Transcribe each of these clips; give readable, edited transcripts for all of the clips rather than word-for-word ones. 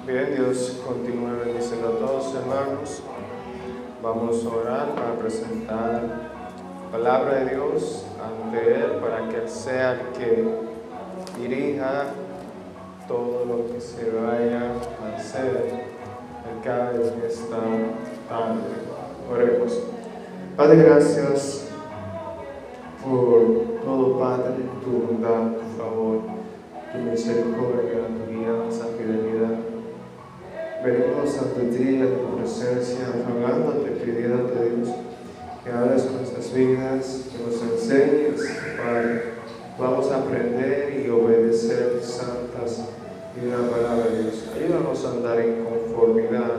Bien, Dios continúe bendiciendo a todos, hermanos. Vamos a orar para presentar la palabra de Dios ante Él, para que Él sea el que dirija todo lo que se vaya a hacer acá en esta tarde. Oremos. Padre, gracias por todo, Padre, tu bondad, tu favor, tu misericordia, tu guianza, fidelidad. Venimos ante ti, a tu presencia, rogándote, pidiéndote, Dios, que hables en nuestras vidas, que nos enseñes, Padre. Vamos a aprender y obedecer santas y una palabra de Dios. Ayúdanos a andar en conformidad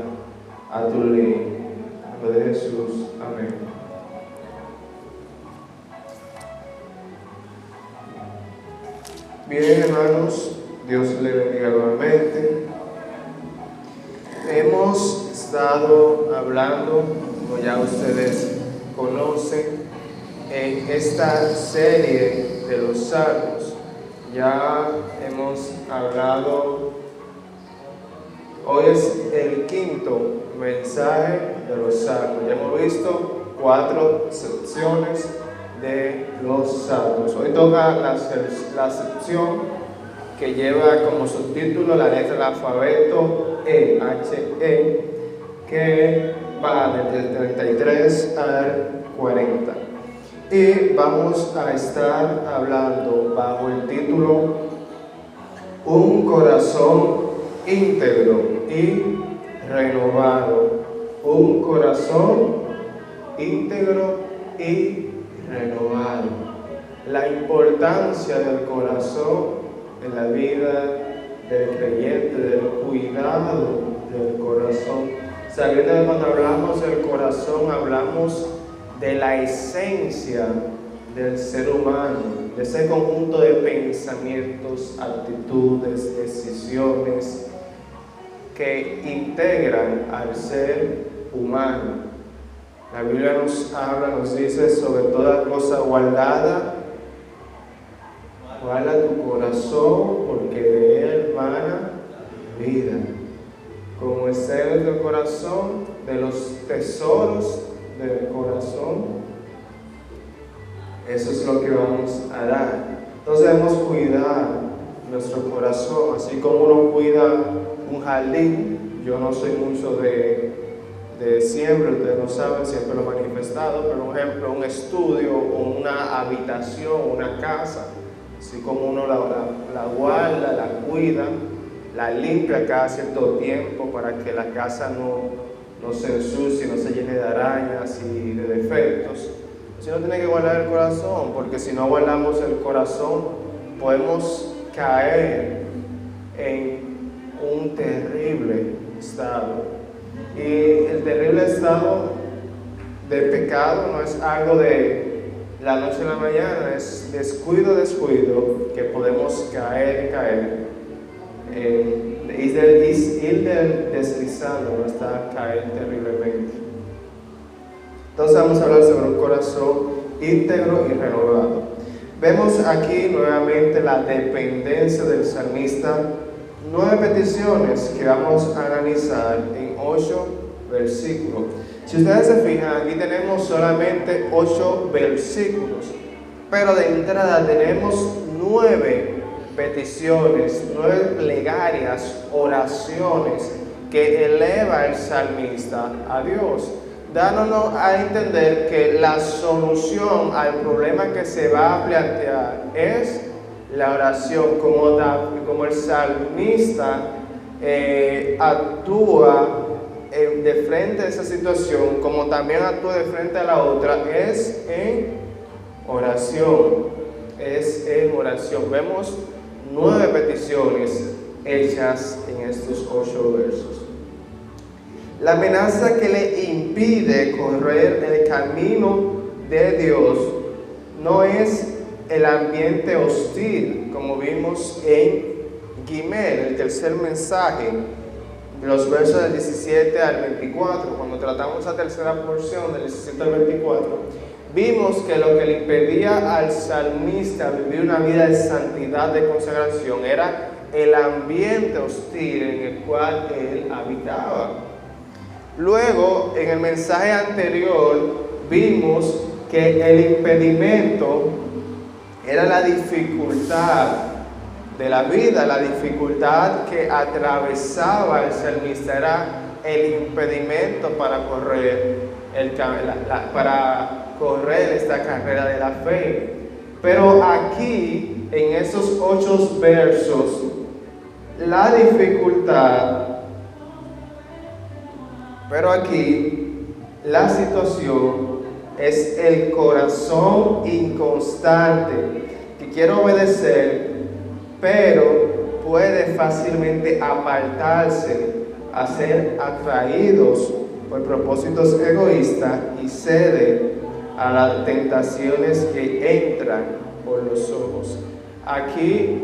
a tu ley. En el nombre de Jesús. Amén. Bien, hermanos, Dios le bendiga nuevamente. Hemos estado hablando, como ya ustedes conocen, en esta serie de los Salmos. Ya hemos hablado, hoy es el quinto mensaje de los Salmos. Ya hemos visto 4 secciones de los Salmos. Hoy toca la sección que lleva como subtítulo la letra del alfabeto E, que va desde el 33 al 40. Y vamos a estar hablando bajo el título Un corazón íntegro y renovado. Un corazón íntegro y renovado. La importancia del corazón en la vida del creyente, del cuidado del corazón. Sabiendo que cuando hablamos del corazón, hablamos de la esencia del ser humano, de ese conjunto de pensamientos, actitudes, decisiones que integran al ser humano. La Biblia nos habla, nos dice sobre toda cosa guardada tu corazón, porque de él mana vida. Como el ser del corazón, de los tesoros del corazón, eso es lo que vamos a dar. Entonces debemos cuidar nuestro corazón, así como uno cuida un jardín. Yo no soy mucho de siempre, ustedes lo saben, siempre lo he manifestado, pero por ejemplo un estudio o una habitación, una casa, así como uno la guarda, la cuida, la limpia cada cierto tiempo para que la casa no se ensucie, no se llene de arañas y de defectos. Así no tiene que guardar el corazón, porque si no guardamos el corazón podemos caer en un terrible estado. Y el terrible estado de pecado no es algo de la noche a la mañana, es descuido, que podemos caer, ir deslizando hasta caer terriblemente. Entonces vamos a hablar sobre un corazón íntegro y renovado. Vemos aquí nuevamente la dependencia del salmista, 9 peticiones que vamos a analizar en 8 versículos. Si ustedes se fijan, aquí tenemos solamente 8 versículos, pero de entrada tenemos 9 peticiones, 9 plegarias, oraciones que eleva el salmista a Dios, dándonos a entender que la solución al problema que se va a plantear es la oración, como el salmista actúa de frente a esa situación, como también actúa de frente a la otra, es en oración. Vemos 9 peticiones hechas en estos 8 versos. La amenaza que le impide correr el camino de Dios no es el ambiente hostil, como vimos en Gimel, el tercer mensaje, los versos del 17 al 24. Cuando tratamos la tercera porción del 17 al 24, vimos que lo que le impedía al salmista vivir una vida de santidad, de consagración, era el ambiente hostil en el cual él habitaba. Luego, en el mensaje anterior, vimos que el impedimento era la dificultad de la vida, la dificultad que atravesaba el salmista, era el impedimento para correr esta carrera de la fe. Pero aquí, en esos 8 versos, la dificultad, pero aquí la situación es el corazón inconstante que quiere obedecer, pero puede fácilmente apartarse, a ser atraídos por propósitos egoístas y cede a las tentaciones que entran por los ojos. Aquí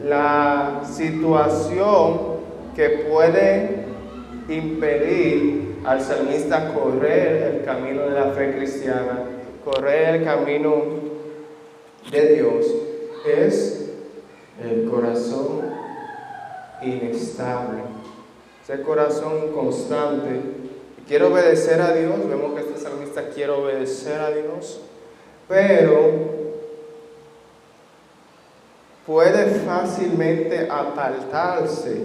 la situación que puede impedir al salmista correr el camino de la fe cristiana, correr el camino de Dios, es el corazón inestable, ese corazón inconstante. Quiere obedecer a Dios, vemos que este salmista quiere obedecer a Dios, pero puede fácilmente apartarse,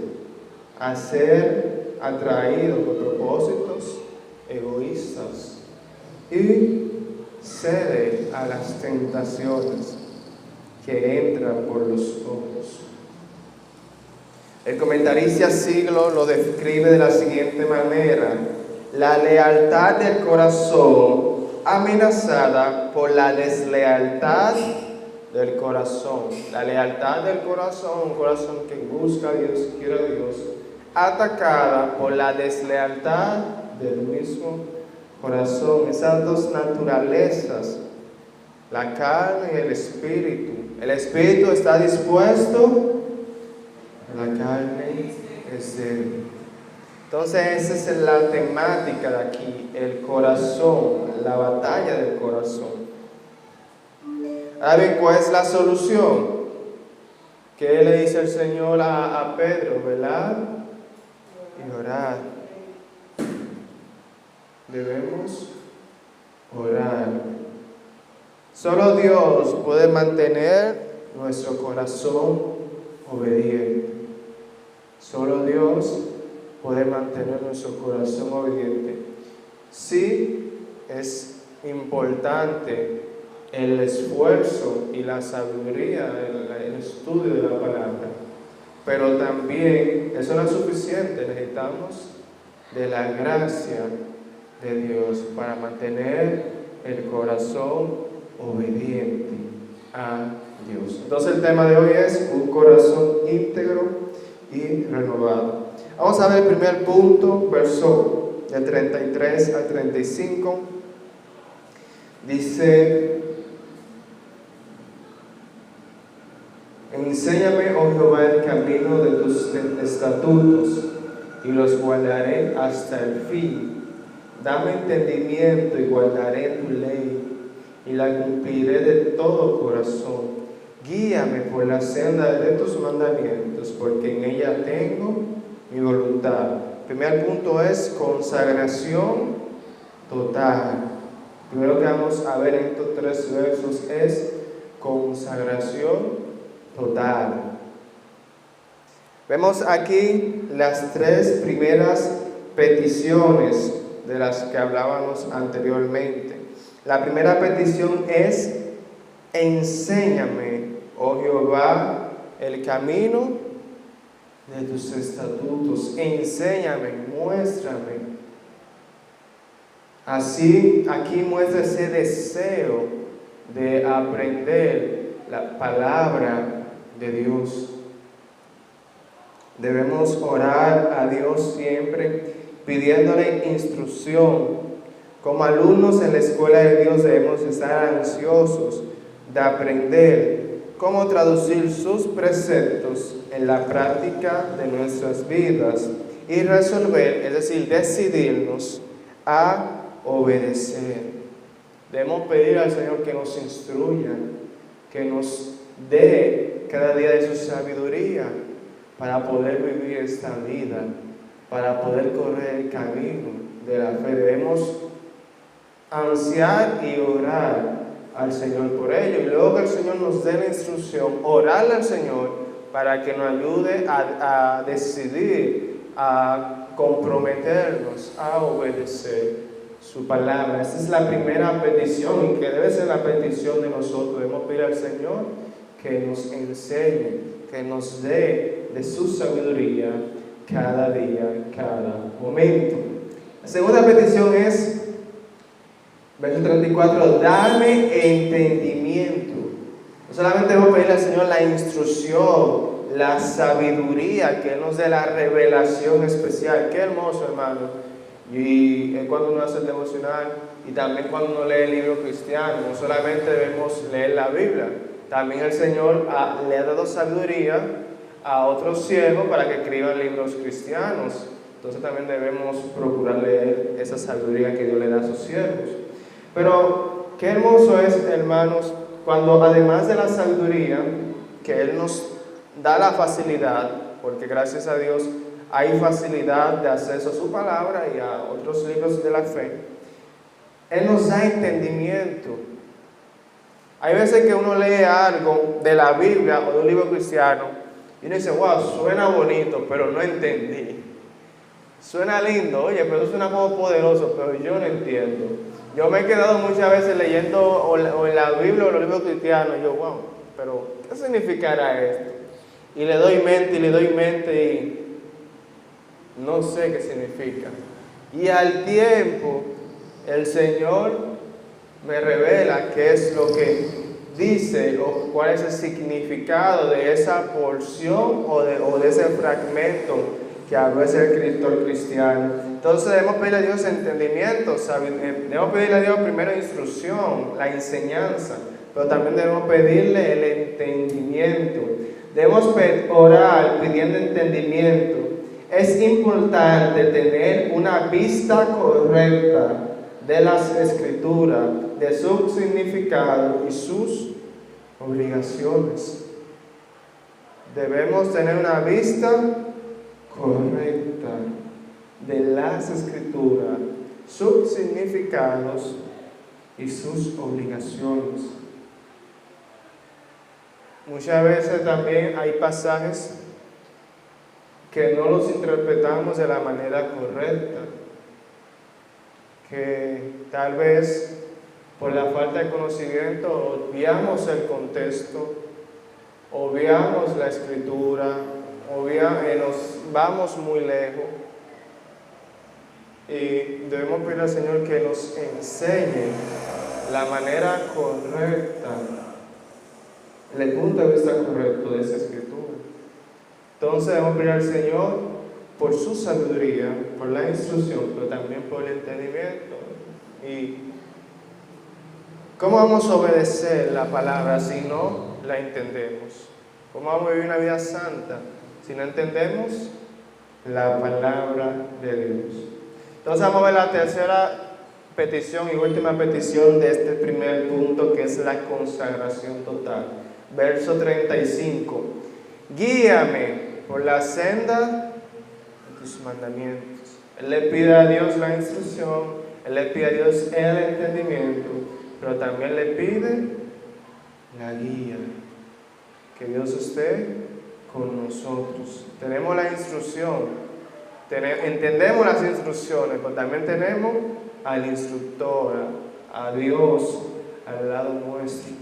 a ser atraído por propósitos egoístas y cede a las tentaciones que entran por los ojos. El comentarista Siglo lo describe de la siguiente manera: la lealtad del corazón amenazada por la deslealtad del corazón. La lealtad del corazón, un corazón que busca a Dios, quiere a Dios, atacada por la deslealtad del mismo corazón. Esas dos naturalezas, la carne y el espíritu. El espíritu está dispuesto, la carne es débil. Entonces esa es la temática de aquí, el corazón, la batalla del corazón. Ahora bien, ¿cuál es la solución? ¿Qué le dice el Señor a Pedro? Velar y orar. Debemos orar. Solo Dios puede mantener nuestro corazón obediente. Solo Dios puede mantener nuestro corazón obediente. Sí, es importante el esfuerzo y la sabiduría, el estudio de la palabra, pero también eso no es suficiente. Necesitamos de la gracia de Dios para mantener el corazón obediente a Dios. Entonces el tema de hoy es un corazón íntegro y renovado. Vamos a ver el primer punto, verso del 33 al 35. Dice: enséñame, oh Jehová, el camino de tus estatutos, y los guardaré hasta el fin. Dame entendimiento y guardaré tu ley, y la cumpliré de todo corazón. Guíame por la senda de tus mandamientos, porque en ella tengo mi voluntad. El primer punto es consagración total. Primero que vamos a ver en estos 3 versos es consagración total. Vemos aquí las 3 primeras peticiones de las que hablábamos anteriormente. La primera petición es: enséñame, oh Jehová, el camino de tus estatutos. Enséñame, muéstrame. Así, aquí muestra ese deseo de aprender la palabra de Dios. Debemos orar a Dios siempre pidiéndole instrucción. Como alumnos en la escuela de Dios debemos estar ansiosos de aprender cómo traducir sus preceptos en la práctica de nuestras vidas y resolver, es decir, decidirnos a obedecer. Debemos pedir al Señor que nos instruya, que nos dé cada día de su sabiduría, para poder vivir esta vida, para poder correr el camino de la fe. Debemos ansiar y orar al Señor por ello, y luego que el Señor nos dé la instrucción, orarle al Señor para que nos ayude a decidir, a comprometernos a obedecer su palabra. Esta es la primera petición, y que debe ser la petición de nosotros. Debemos pedir al Señor que nos enseñe, que nos dé de su sabiduría cada día, cada momento. La segunda petición es, verso 34, dame entendimiento. No solamente debemos pedirle al Señor la instrucción, la sabiduría, que Él nos dé la revelación especial. Qué hermoso, hermano. Y cuando uno hace el devocional, y también cuando uno lee el libro cristiano, no solamente debemos leer la Biblia, también el Señor le ha dado sabiduría a otros siervos para que escriban libros cristianos. Entonces también debemos procurar leer esa sabiduría que Dios le da a sus siervos. Pero qué hermoso es, hermanos, cuando además de la sabiduría, que Él nos da la facilidad, porque gracias a Dios hay facilidad de acceso a su palabra y a otros libros de la fe, Él nos da entendimiento. Hay veces que uno lee algo de la Biblia o de un libro cristiano y uno dice, wow, suena bonito, pero no entendí. Suena lindo, oye, pero eso suena como poderoso, pero yo no entiendo. Yo me he quedado muchas veces leyendo o en la Biblia o los libros cristianos y yo, wow, pero ¿qué significará esto? Y le doy mente y no sé qué significa. Y al tiempo, el Señor me revela qué es lo que dice o cuál es el significado de esa porción o de ese fragmento que habló ese escritor cristiano. Entonces debemos pedirle a Dios entendimiento, debemos pedirle a Dios primero instrucción, la enseñanza, pero también debemos pedirle el entendimiento. Debemos orar pidiendo entendimiento. Es importante tener una vista correcta de las Escrituras, de su significado y sus obligaciones. Debemos tener una vista correcta de las Escrituras, sus significados y sus obligaciones. Muchas veces también hay pasajes que no los interpretamos de la manera correcta, que tal vez por la falta de conocimiento obviamos el contexto, obviamos la escritura, nos vamos muy lejos, y debemos pedir al Señor que nos enseñe la manera correcta, el punto de vista correcto de esa escritura. Entonces debemos pedir al Señor por su sabiduría, por la instrucción, pero también por el entendimiento. ¿Y cómo vamos a obedecer la palabra si no la entendemos? ¿Cómo vamos a vivir una vida santa si no entendemos la palabra de Dios? Entonces vamos a ver la tercera petición y última petición de este primer punto, que es la consagración total. Verso 35. Guíame por la senda de tus mandamientos. Él le pide a Dios la instrucción, Él le pide a Dios el entendimiento, pero también le pide la guía. Que Dios esté con nosotros. Tenemos la instrucción, entendemos las instrucciones, pero también tenemos al instructor, a Dios al lado nuestro.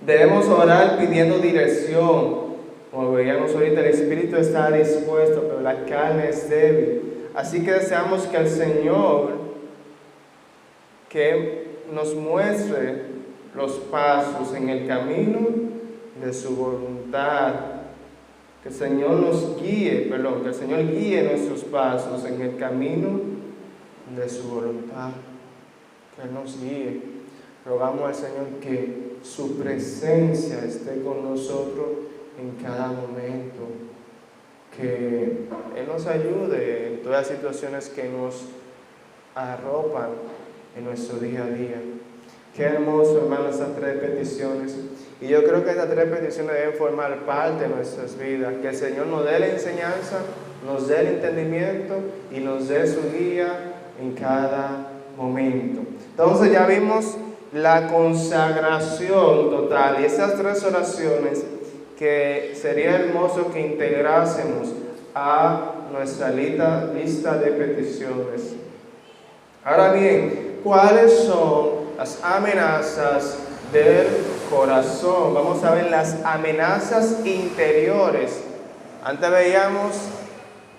Debemos orar pidiendo dirección. Como veíamos ahorita, el espíritu está dispuesto, pero la carne es débil. Así que deseamos que el Señor que nos muestre los pasos en el camino de su voluntad. Que el Señor que el Señor guíe nuestros pasos en el camino de su voluntad. Que Él nos guíe. Rogamos al Señor que su presencia esté con nosotros en cada momento. Que Él nos ayude en todas las situaciones que nos arropan en nuestro día a día. Qué hermoso, hermano, estas 3 peticiones. Y yo creo que estas 3 peticiones deben formar parte de nuestras vidas. Que el Señor nos dé la enseñanza, nos dé el entendimiento y nos dé su guía en cada momento. Entonces ya vimos la consagración total y esas 3 oraciones que sería hermoso que integrásemos a nuestra lista de peticiones. Ahora bien, ¿cuáles son las amenazas del corazón? Vamos a ver las amenazas interiores. Antes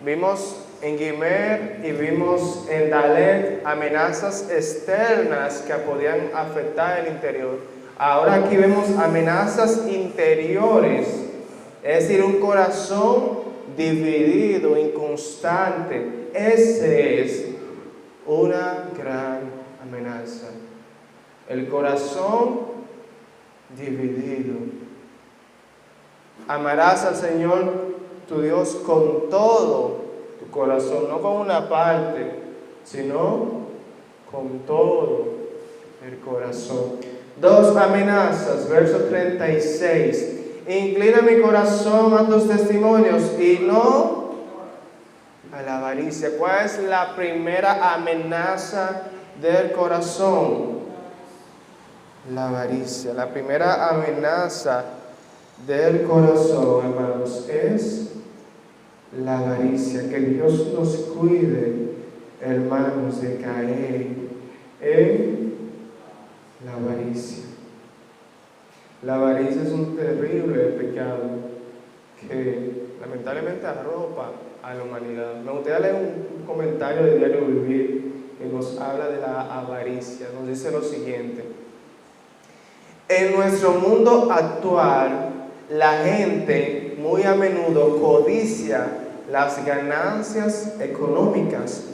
vimos en Gimer y vimos en Dalet amenazas externas que podían afectar el interior. Ahora aquí vemos amenazas interiores, es decir, un corazón dividido, inconstante. Ese es una gran amenaza. El corazón dividido. Amarás al Señor tu Dios con todo tu corazón, no con una parte, sino con todo el corazón. 2 amenazas, verso 36. Inclina mi corazón a tus testimonios y no a la avaricia. ¿Cuál es la primera amenaza del corazón? La avaricia. La primera amenaza del corazón, hermanos, es la avaricia. Que Dios nos cuide, hermanos, de caer en la avaricia. La avaricia es un terrible pecado que lamentablemente arropa a la humanidad. Me gustaría leer un comentario de Diario Vivir que nos habla de la avaricia. Nos dice lo siguiente: en nuestro mundo actual, la gente muy a menudo codicia las ganancias económicas.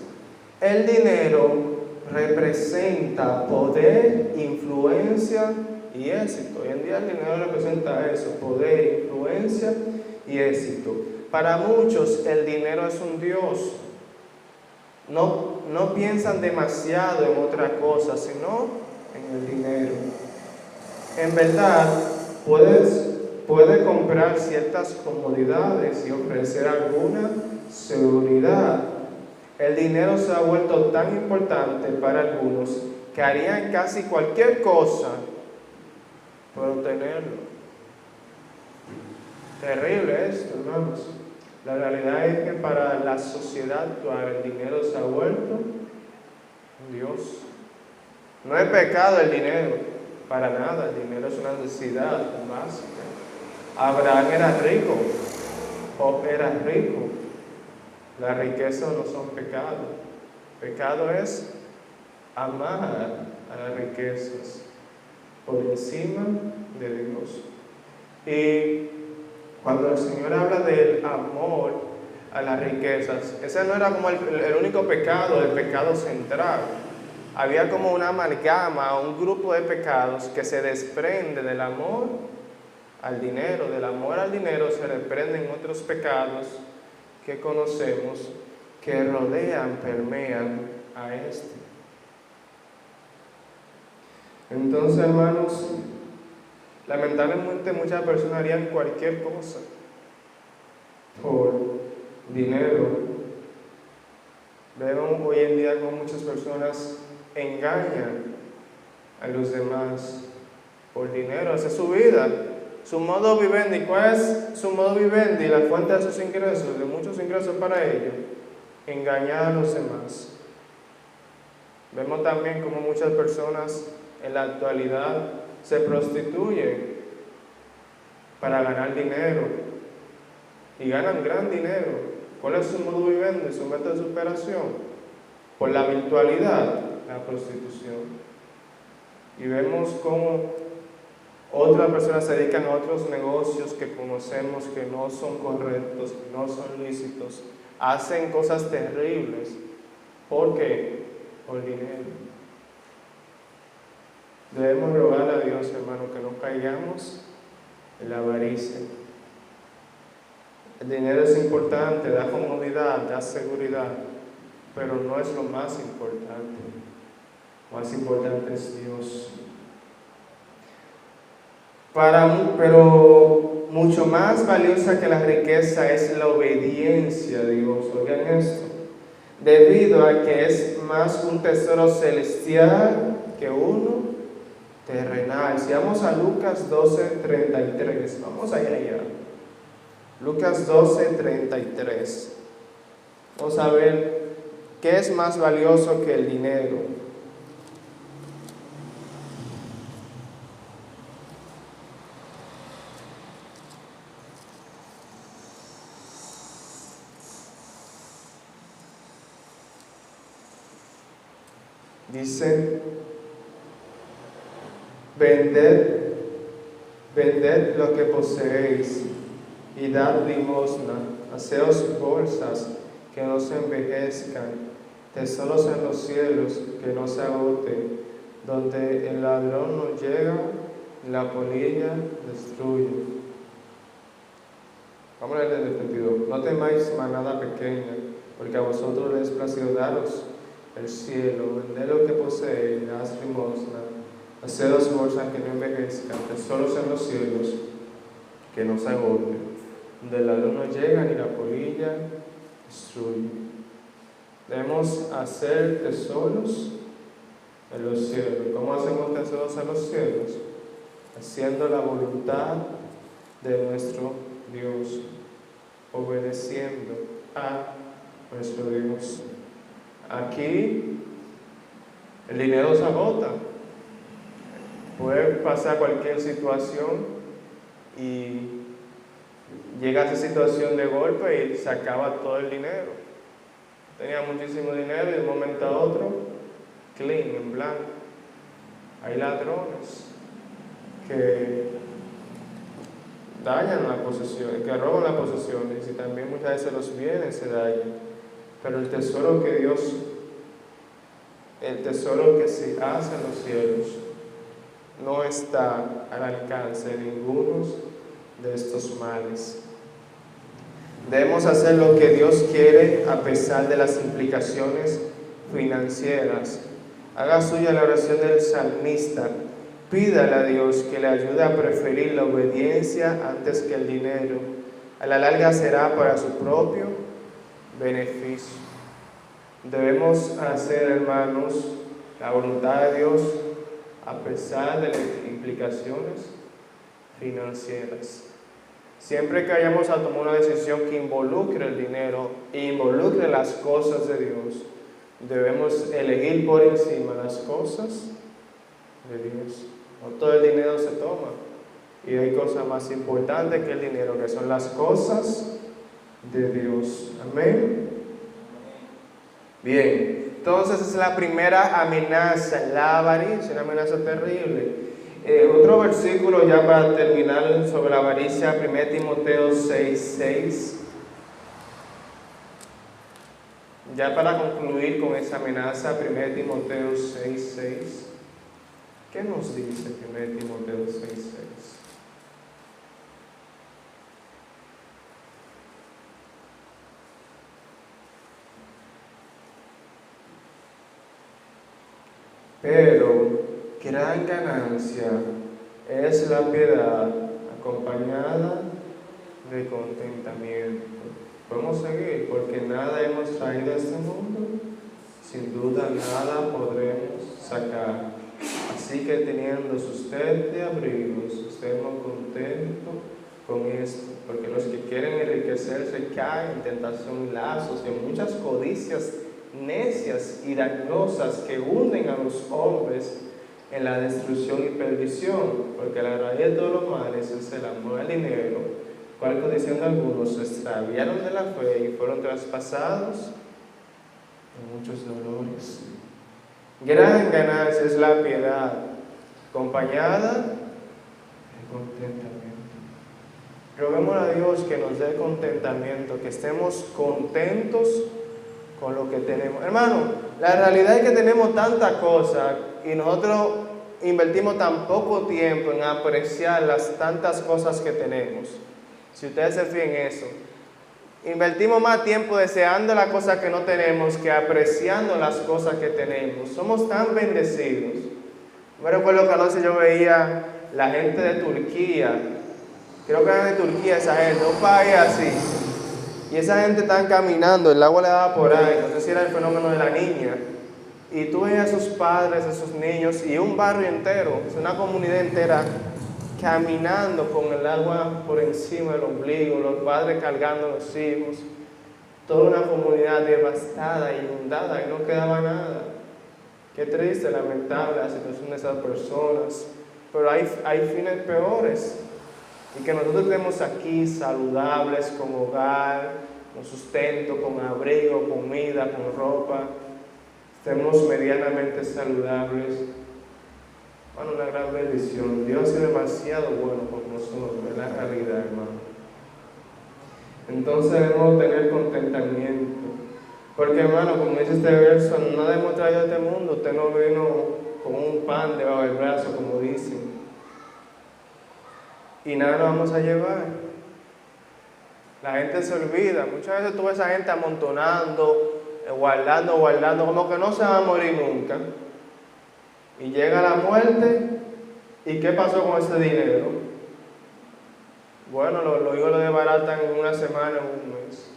El dinero representa poder, influencia y éxito. Hoy en día el dinero representa eso: poder, influencia y éxito. Para muchos el dinero es un Dios. No piensan demasiado en otra cosa, sino en el dinero. En verdad, puede comprar ciertas comodidades y ofrecer alguna seguridad. El dinero se ha vuelto tan importante para algunos que harían casi cualquier cosa por obtenerlo. Terrible esto, hermanos. La realidad es que para la sociedad actual el dinero se ha vuelto un Dios. No es pecado el dinero, para nada. El dinero es una necesidad básica. Abraham era rico, Job era rico. La riqueza no son pecado. Pecado es amar a las riquezas por encima de Dios. Y cuando el Señor habla del amor a las riquezas, ese no era como el único pecado, el pecado central. Había como una amalgama, un grupo de pecados que se desprende del amor al dinero. Del amor al dinero se desprenden otros pecados que conocemos, que rodean, permean a este. Entonces, hermanos, lamentablemente muchas personas harían cualquier cosa por dinero. Vemos hoy en día cómo muchas personas engañan a los demás por dinero. Esa es su vida, su modo vivendi. ¿Cuál es su modo vivendi? La fuente de sus ingresos, de muchos ingresos para ellos: engañar a los demás. Vemos también cómo muchas personas en la actualidad se prostituyen para ganar dinero y ganan gran dinero. ¿Cuál es su modo vivendi, su método de superación? Por la virtualidad, la prostitución. Y vemos cómo otras personas se dedican a otros negocios que conocemos que no son correctos, que no son lícitos. Hacen cosas terribles. ¿Por qué? Por dinero. Debemos rogar a Dios, hermano, que no caigamos en la avaricia. El dinero es importante, da comodidad, da seguridad, pero no es lo más importante. Lo más importante es Dios. Pero mucho más valiosa que la riqueza es la obediencia a Dios. Oigan esto. Debido a que es más un tesoro celestial que uno terrenal. Si vamos a Lucas 12:33, vamos allá. Lucas 12:33. Vamos a ver qué es más valioso que el dinero. Dice, vended lo que poseéis y dad limosna, haceos bolsas que no se envejezcan, tesoros en los cielos que no se agoten, donde el ladrón no llega, la polilla destruye. Vamos a leer el 22. No temáis manada pequeña, porque a vosotros les plació daros el cielo, vended lo que poseéis, haz limosna, hacedos bolsas que no envejezcan, tesoros en los cielos que no se agoten, donde el ladrón no llega ni la polilla destruye. Debemos hacer tesoros en los cielos. ¿Cómo hacemos tesoros en los cielos? Haciendo la voluntad de nuestro Dios, obedeciendo a nuestro Dios. Aquí el dinero se agota. Puede pasar cualquier situación y llega a esa situación de golpe y se acaba todo el dinero. Tenía muchísimo dinero y de un momento a otro, clean, en blanco. Hay ladrones que dañan la posesión, que roban las posesiones y también muchas veces los bienes se dañan. Pero el tesoro que se hace en los cielos, no está al alcance de ninguno de estos males. Debemos hacer lo que Dios quiere a pesar de las implicaciones financieras. Haga suya la oración del salmista. Pídale a Dios que le ayude a preferir la obediencia antes que el dinero. A la larga será para su propio beneficio. Debemos hacer, hermanos, la voluntad de Dios a pesar de las implicaciones financieras. Siempre que vayamos a tomar una decisión que involucre el dinero e involucre las cosas de Dios, debemos elegir por encima las cosas de Dios. No todo el dinero se toma, y hay cosas más importantes que el dinero, que son las cosas de Dios. Amén. Bien, entonces es la primera amenaza, la avaricia, una amenaza terrible. Otro versículo ya para terminar sobre la avaricia, 1 Timoteo 6:6. Ya para concluir con esa amenaza, 1 Timoteo 6:6. ¿Qué nos dice 1 Timoteo 6:6? Pero gran ganancia es la piedad acompañada de contentamiento. Podemos seguir, porque nada hemos traído a este mundo, sin duda nada podremos sacar. Así que teniendo sustento de abrigos, estemos contentos con esto, porque los que quieren enriquecerse caen en tentación y lazos, en muchas codicias necias y dañosas que hunden a los hombres en la destrucción y perdición, porque la raíz de todos los males es el amor al dinero, cual diciendo algunos se extraviaron de la fe y fueron traspasados en muchos dolores. Gran ganancia es la piedad, acompañada de contentamiento. Roguemos a Dios que nos dé contentamiento, que estemos contentos con lo que tenemos. Hermano, la realidad es que tenemos tantas cosas y nosotros invertimos tan poco tiempo en apreciar las tantas cosas que tenemos. Si ustedes se fijan en eso, invertimos más tiempo deseando las cosas que no tenemos que apreciando las cosas que tenemos. Somos tan bendecidos. Me recuerdo que anoche yo veía la gente de Turquía, creo que era de Turquía esa gente, un país así, y esa gente estaba caminando, el agua le daba por ahí, no sé si era el fenómeno de la niña, y tú veías a sus padres, a sus niños, y un barrio entero, una comunidad entera, caminando con el agua por encima del ombligo, los padres cargando a los hijos, toda una comunidad devastada, inundada, y no quedaba nada. Qué triste, lamentable la situación de esas personas, pero hay fines peores, y que nosotros estemos aquí saludables, con hogar, con sustento, con abrigo, comida, con ropa, estemos medianamente saludables. Bueno, una gran bendición. Dios es demasiado bueno por nosotros, es la realidad, hermano. Entonces debemos tener contentamiento. Porque, hermano, como dice este verso, nada hemos traído a este mundo. Usted no vino con un pan debajo del brazo, como dicen. Y nada nos vamos a llevar. La gente se olvida. Muchas veces tú ves a esa gente amontonando, guardando, como que no se va a morir nunca. Y llega la muerte, ¿y qué pasó con ese dinero? Bueno, los hijos lo desbaratan en una semana, en un mes.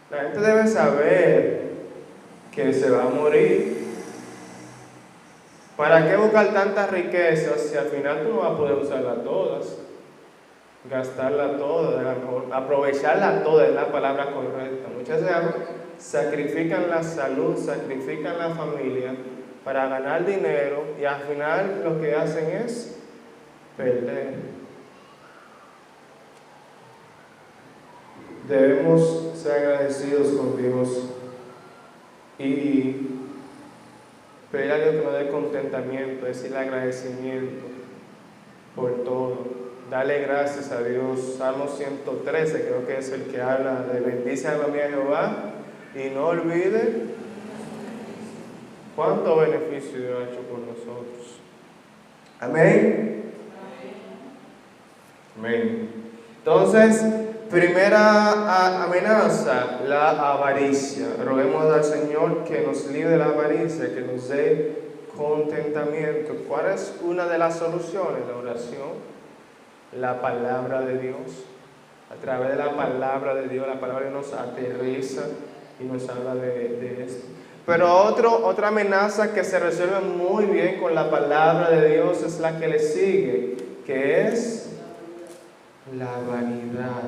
La gente debe saber que se va a morir. ¿Para qué buscar tantas riquezas si al final tú no vas a poder usarlas todas? Gastarlas todas, a lo mejor aprovecharlas todas es la palabra correcta. Muchas veces sacrifican la salud, sacrifican la familia para ganar dinero y al final lo que hacen es perder. Debemos ser agradecidos con Dios y pedir a Dios que nos dé contentamiento, es decir, agradecimiento por todo. Dale gracias a Dios. Salmo 113 creo que es el que habla de bendice alma mía Jehová y no olvide cuánto beneficio Dios ha hecho por nosotros. Amén. Amén. Entonces, primera amenaza, la avaricia. Roguemos al Señor que nos libre de la avaricia, que nos dé contentamiento. ¿Cuál es una de las soluciones? La oración, la palabra de Dios. A través de la palabra de Dios, la palabra de Dios nos aterriza y nos habla de esto. Pero otra amenaza que se resuelve muy bien con la palabra de Dios es la que le sigue, que es la vanidad.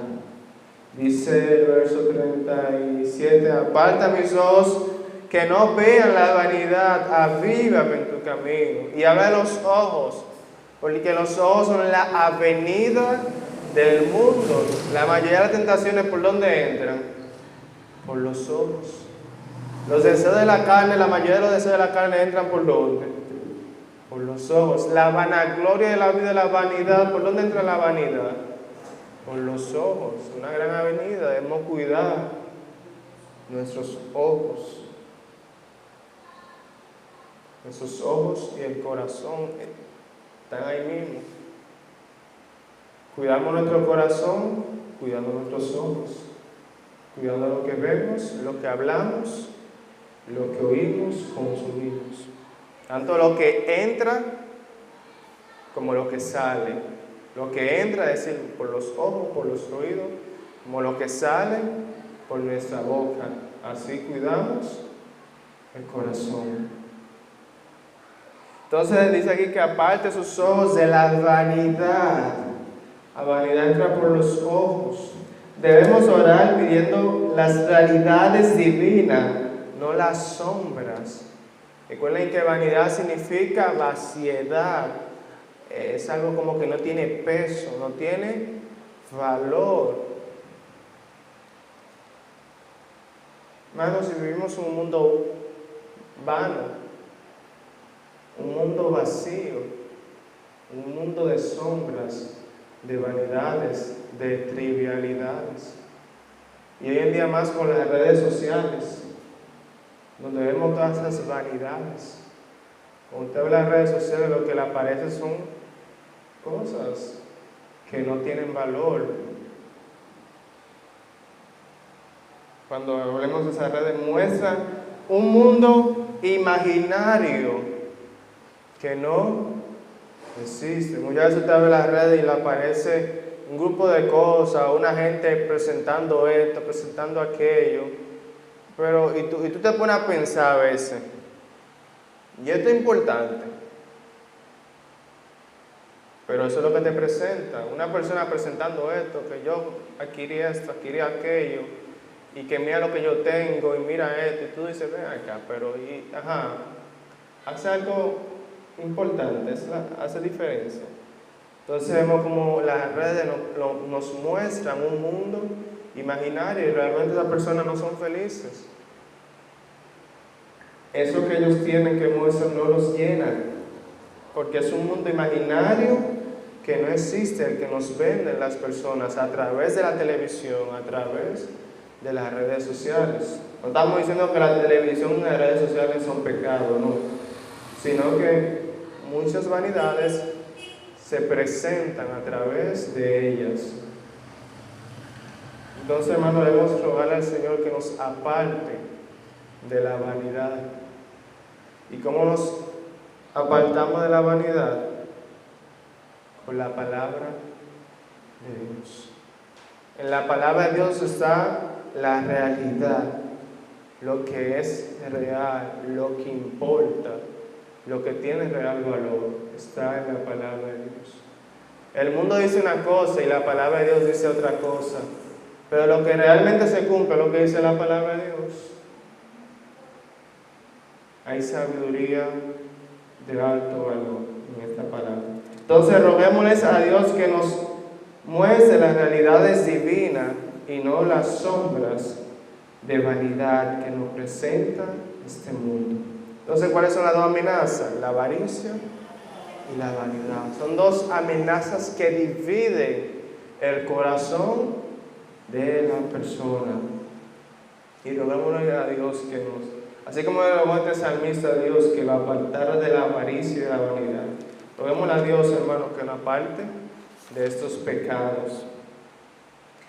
Dice el verso 37, aparta mis ojos que no vean la vanidad, avívame en tu camino. Y abre los ojos, porque los ojos son la avenida del mundo. La mayoría de las tentaciones, ¿por dónde entran? Por los ojos. Los deseos de la carne, la mayoría de los deseos de la carne entran ¿por dónde? Por los ojos. La vanagloria de la vida, la vanidad, ¿por dónde entra la vanidad? Por los ojos. Una gran avenida, debemos cuidar nuestros ojos. Nuestros ojos y el corazón están ahí mismo. Cuidamos nuestro corazón, cuidando nuestros ojos, cuidando lo que vemos, lo que hablamos, lo que oímos, consumimos. Tanto lo que entra como lo que sale. Lo que entra, es decir, por los ojos, por los oídos, como lo que sale por nuestra boca. Así cuidamos el corazón. Entonces dice aquí que aparte sus ojos de la vanidad. La vanidad entra por los ojos. Debemos orar pidiendo las realidades divinas, no las sombras. Recuerden que vanidad significa vaciedad. Es algo como que no tiene peso, no tiene valor. Hermanos, si vivimos un mundo vano, un mundo vacío, un mundo de sombras, de vanidades, de trivialidades. Y hoy en día más con las redes sociales, donde vemos todas esas vanidades. Cuando usted ve las redes sociales, lo que le aparece son cosas que no tienen valor. Cuando hablemos de esas redes, muestran un mundo imaginario que no existe. Muchas veces usted abre las redes y le aparece un grupo de cosas, una gente presentando esto, presentando aquello. Pero, y tú te pones a pensar a veces, y esto es importante, pero eso es lo que te presenta. Una persona presentando esto, que yo adquirí esto, adquirí aquello, y que mira lo que yo tengo, y mira esto, y tú dices, ven acá, pero, hace algo importante, hace diferencia. Entonces vemos como las redes nos muestran un mundo imaginario y realmente esas personas no son felices. Eso que ellos tienen que muestran no los llena, porque es un mundo imaginario que no existe, el que nos venden las personas a través de la televisión, a través de las redes sociales. No estamos diciendo que la televisión y las redes sociales son pecados, no, sino que muchas vanidades se presentan a través de ellas. Entonces, hermano, debemos rogarle al Señor que nos aparte de la vanidad. ¿Y cómo nos apartamos de la vanidad? Con la palabra de Dios. En la palabra de Dios está la realidad, lo que es real, lo que importa, lo que tiene real valor, está en la palabra de Dios. El mundo dice una cosa y la palabra de Dios dice otra cosa, pero lo que realmente se cumple es lo que dice la palabra de Dios. Hay sabiduría de alto valor en esta palabra. Entonces roguémosles a Dios que nos muestre las realidades divinas y no las sombras de vanidad que nos presenta este mundo. Entonces, ¿cuáles son las dos amenazas? La avaricia y la vanidad. Son dos amenazas que dividen el corazón de la persona. Y roguémosle a Dios que nos, así como le rogó este salmista a Dios que lo apartara de la avaricia y de la vanidad, roguémosle a Dios, hermano, que nos aparte de estos pecados.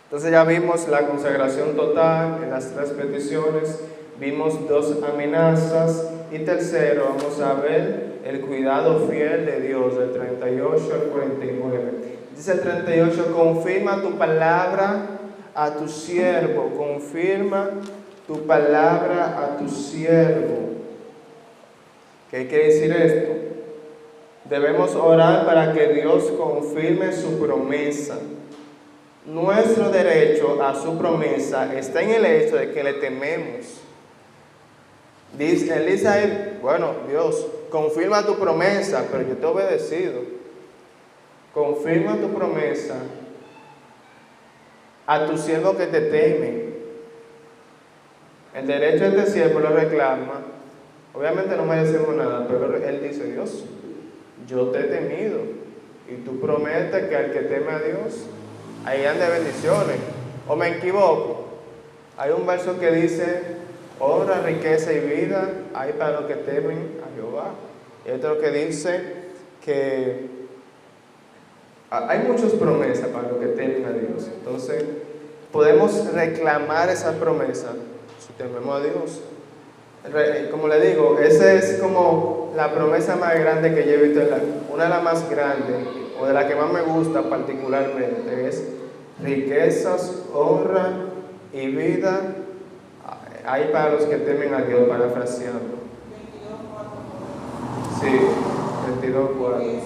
Entonces ya vimos la consagración total en las tres peticiones, vimos dos amenazas y tercero vamos a ver el cuidado fiel de Dios del 38 al 49. Dice el 38, confirma tu palabra a tu siervo, confirma tu palabra a tu siervo. ¿Qué quiere decir esto? Debemos orar para que Dios confirme su promesa. Nuestro derecho a su promesa está en el hecho de que le tememos. Él dice a él, bueno, Dios, confirma tu promesa, pero yo te he obedecido. Confirma tu promesa a tu siervo que te teme. El derecho de este siervo lo reclama. Obviamente no merecemos nada, pero él dice, Dios, yo te he temido y tú prometes que al que teme a Dios, ahí ande bendiciones. ¿O me equivoco? Hay un verso que dice, honra, riqueza y vida hay para los que temen a Jehová. Y otro que dice que hay muchas promesas para los que temen a Dios. Entonces, podemos reclamar esa promesa si tememos a Dios. Como le digo, esa es como la promesa más grande que yo he visto, una de las más grandes, o de la que más me gusta particularmente, es riquezas, honra y vida hay para los que temen a Dios, parafraseando. Sí, 22:4.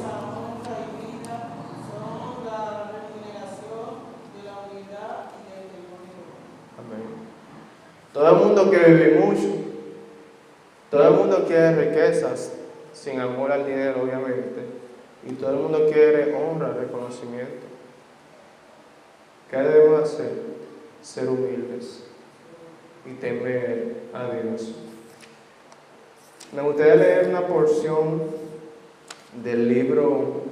Todo el mundo quiere vivir mucho, todo el mundo quiere riquezas, sin amor al dinero obviamente, y todo el mundo quiere honra, reconocimiento. ¿Qué debemos hacer? Ser humildes y temer a Dios. Me gustaría leer una porción del libro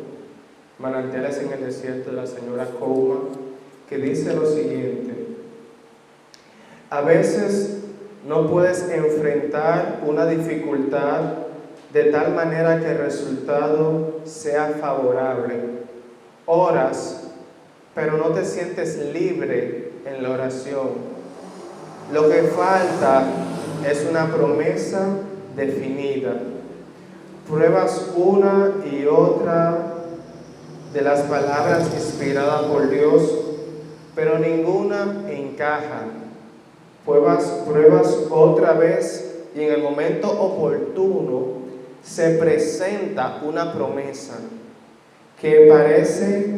Manantiales en el Desierto de la señora Couma, que dice lo siguiente: a veces no puedes enfrentar una dificultad de tal manera que el resultado sea favorable. Oras, pero no te sientes libre en la oración. Lo que falta es una promesa definida. Pruebas una y otra de las palabras inspiradas por Dios, pero ninguna encaja. Pruebas otra vez y en el momento oportuno se presenta una promesa que parece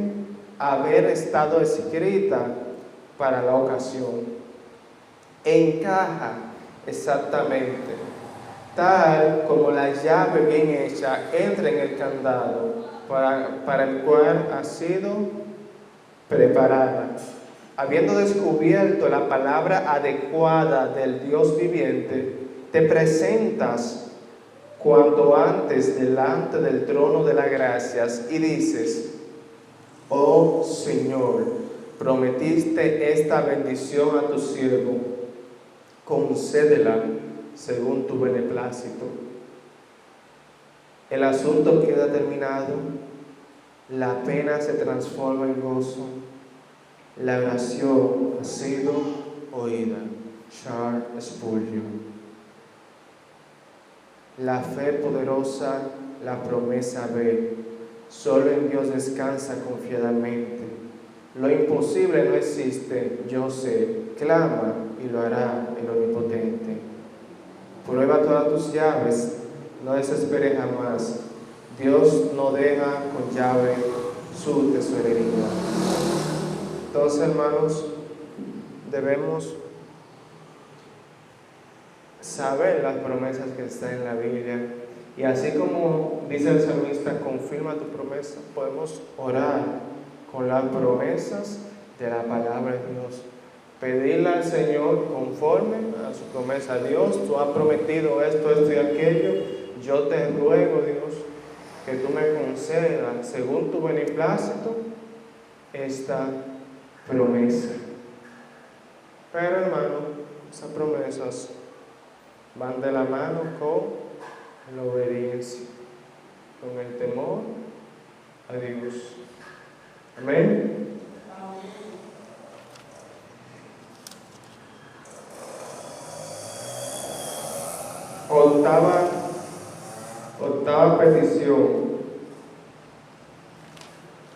haber estado escrita para la ocasión. Encaja exactamente, tal como la llave bien hecha entra en el candado para el cual ha sido preparada. Habiendo descubierto la palabra adecuada del Dios viviente, te presentas cuanto antes delante del trono de las gracias y dices: oh Señor, prometiste esta bendición a tu siervo, concédela según tu beneplácito. El asunto queda terminado, la pena se transforma en gozo, la oración ha sido oída. Charles Spurgeon. La fe poderosa, la promesa ve. Solo en Dios descansa confiadamente. Lo imposible no existe, yo sé. Clama y lo hará el Omnipotente. Prueba todas tus llaves, no desesperes jamás. Dios no deja con llave su tesorería. Entonces, hermanos, debemos saber las promesas que están en la Biblia. Y así como dice el salmista, confirma tu promesa, podemos orar con las promesas de la palabra de Dios. Pedirle al Señor conforme a su promesa. Dios, tú has prometido esto, esto y aquello. Yo te ruego, Dios, que tú me concedas, según tu beneplácito, esta promesa. Pero, hermano, esas promesas van de la mano con la obediencia, con el temor a Dios. Amén. Octava petición.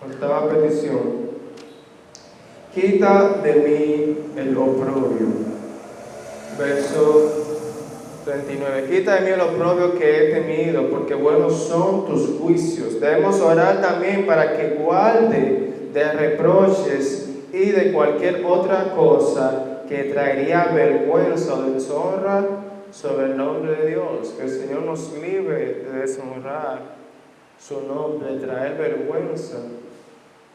Octava petición. Quita de mí el oprobio. Verso 39. Quita de mí el oprobio que he temido, porque buenos son tus juicios. Debemos orar también para que guarde de reproches y de cualquier otra cosa que traería vergüenza o deshonra sobre el nombre de Dios. Que el Señor nos libre de deshonrar su nombre, de traer vergüenza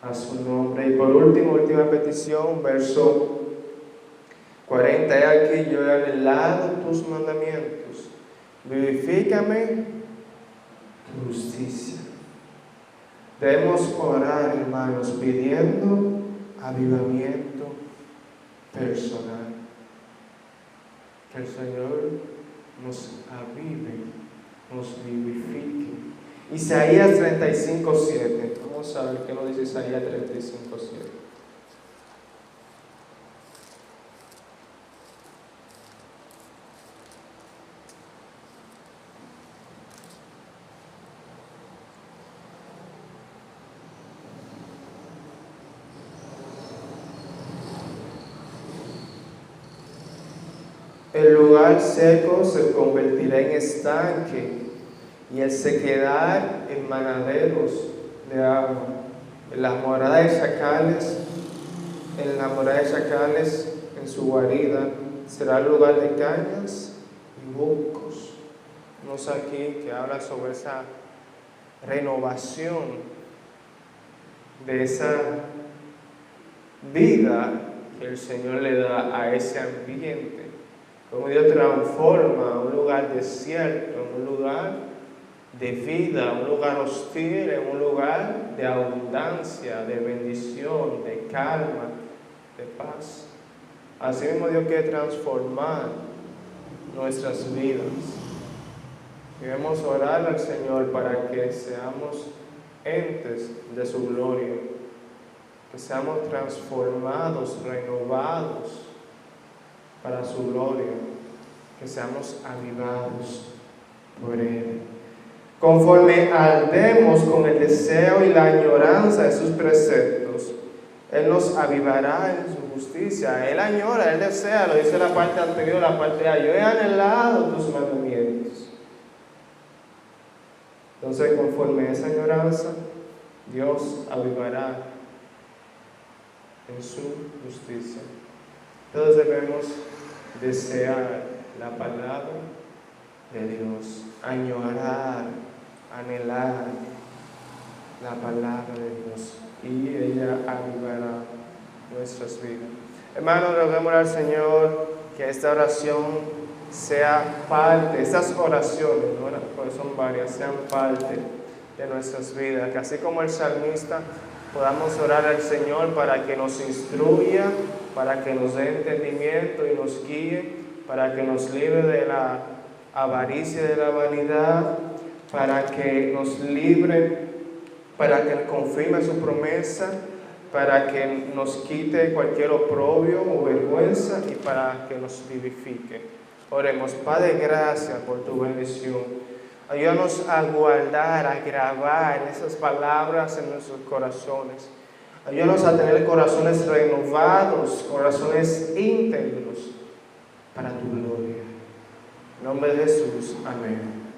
a su nombre. Y por último, última petición, verso 40. He aquí, yo he anhelado tus mandamientos. Vivifícame tu justicia. Debemos orar, hermanos, pidiendo avivamiento personal. Que el Señor nos avive, nos vivifique. Isaías 35:7. Vamos a ver qué nos dice Isaías 35:7. El lugar seco se convertirá en estanque y el sequedad en manaderos de agua. En la morada de chacales, en su guarida, será lugar de cañas y juncos. Vemos aquí que habla sobre esa renovación de esa vida que el Señor le da a ese ambiente. Como Dios transforma un lugar desierto en un lugar de vida, un lugar hostil en un lugar de abundancia, de bendición, de calma, de paz. Así mismo Dios quiere transformar nuestras vidas. Debemos orar al Señor para que seamos entes de su gloria, que seamos transformados, renovados para su gloria, que seamos avivados por Él. Conforme ardemos con el deseo y la añoranza de sus preceptos, Él nos avivará en su justicia. Él añora, Él desea, lo dice la parte anterior, la parte A. Yo he anhelado tus mandamientos. Entonces, conforme a esa añoranza, Dios avivará en su justicia. Todos debemos desear la palabra de Dios, añorar, anhelar la palabra de Dios, y ella avivará nuestras vidas. Hermanos, roguemos al Señor que esta oración sea parte, estas oraciones, ¿no? Porque son varias, sean parte de nuestras vidas, que así como el salmista podamos orar al Señor para que nos instruya, para que nos dé entendimiento y nos guíe, para que nos libre de la avaricia y de la vanidad, para que nos libre, para que confirme su promesa, para que nos quite cualquier oprobio o vergüenza y para que nos vivifique. Oremos. Padre, gracias por tu bendición. Ayúdanos a guardar, a grabar esas palabras en nuestros corazones. Ayúdanos a tener corazones renovados, corazones íntegros para tu gloria. En nombre de Jesús. Amén.